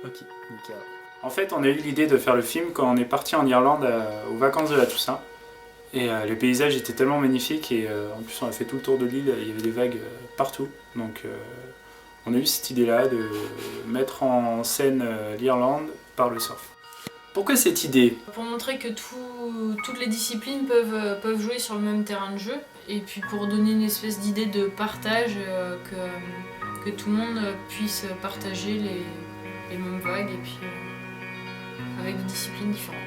Ok, nickel. En fait, on a eu l'idée de faire le film quand on est parti en Irlande aux vacances de la Toussaint. Et les paysages étaient tellement magnifiques et en plus on a fait tout le tour de l'île, il y avait des vagues partout. Donc on a eu cette idée-là de mettre en scène l'Irlande par le surf. Pourquoi cette idée? Pour montrer que toutes les disciplines peuvent jouer sur le même terrain de jeu et puis pour donner une espèce d'idée de partage, que tout le monde puisse partager les mêmes vagues et puis avec des disciplines différentes.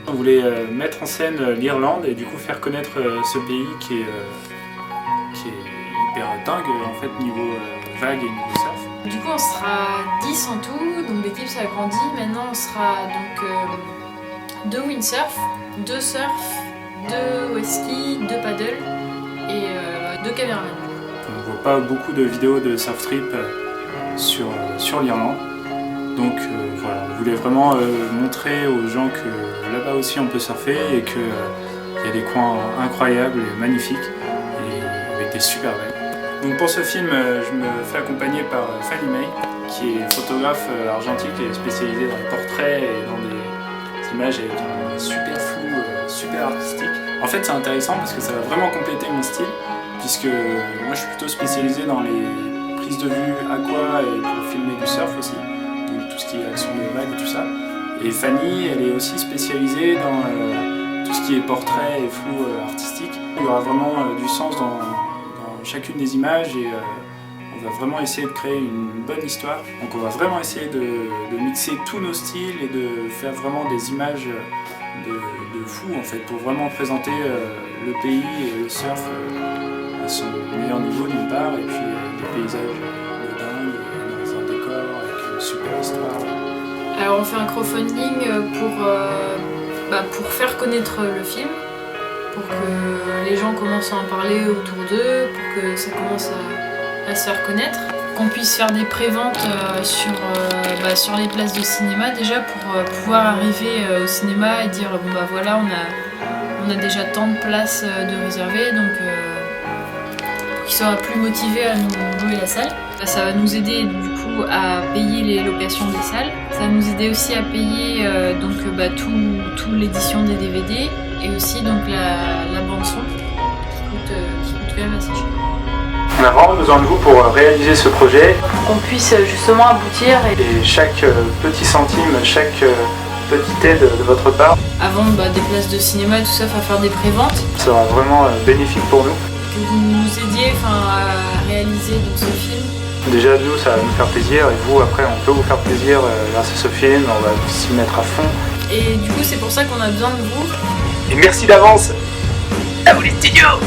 On voulait mettre en scène l'Irlande et du coup faire connaître ce pays qui est hyper dingue en fait niveau vague et niveau surf. Du coup on sera 10 en tout, donc l'équipe s'agrandit. Maintenant on sera donc 2 windsurf, 2 surf, 2 wetski, 2 paddle et 2 caméramans. On voit pas beaucoup de vidéos de surf trip sur l'Irlande. Donc voilà, on voulait vraiment montrer aux gens que là-bas aussi on peut surfer et qu'il y a des coins incroyables et magnifiques et avec des super vagues. Donc pour ce film, je me fais accompagner par Fanny May, qui est photographe argentique et spécialisée dans les portraits et dans des images avec un super flou, super artistique. En fait c'est intéressant parce que ça va vraiment compléter mon style, puisque moi je suis plutôt spécialisé dans les prises de vue aqua et pour filmer du surf aussi. Donc tout ce qui est action de vague et tout ça. Et Fanny, elle est aussi spécialisée dans tout ce qui est portrait et flou artistique. Il y aura vraiment du sens dans chacune des images et on va vraiment essayer de créer une bonne histoire. Donc on va vraiment essayer de mixer tous nos styles et de faire vraiment des images de fou en fait, pour vraiment présenter le pays et le surf à son meilleur niveau d'une part, et puis des paysages de dingue, dans un décor avec une super histoire. Alors on fait un crowdfunding pour faire connaître le film, pour que les gens commencent à en parler autour d'eux, pour que ça commence à se faire connaître, qu'on puisse faire des préventes sur les places de cinéma déjà pour pouvoir arriver au cinéma et dire bon bah voilà on a déjà tant de places de réservées, donc pour qu'ils soient plus motivés à nous louer la salle. Ça va nous aider du coup à payer les locations des salles, ça va nous aider aussi à payer toute l'édition des DVD et aussi donc la bande son qui coûte quand même assez cher. On a vraiment besoin de vous pour réaliser ce projet. Pour qu'on puisse justement aboutir et chaque petit centime, chaque petite aide de votre part, avant des places de cinéma et tout ça, faire des préventes, sera vraiment bénéfique pour nous. Que vous nous aidiez à réaliser donc, ce film. Déjà nous ça va nous faire plaisir et vous après on peut vous faire plaisir grâce à ce film, on va s'y mettre à fond. Et du coup c'est pour ça qu'on a besoin de vous. Et merci d'avance. À vous les studios.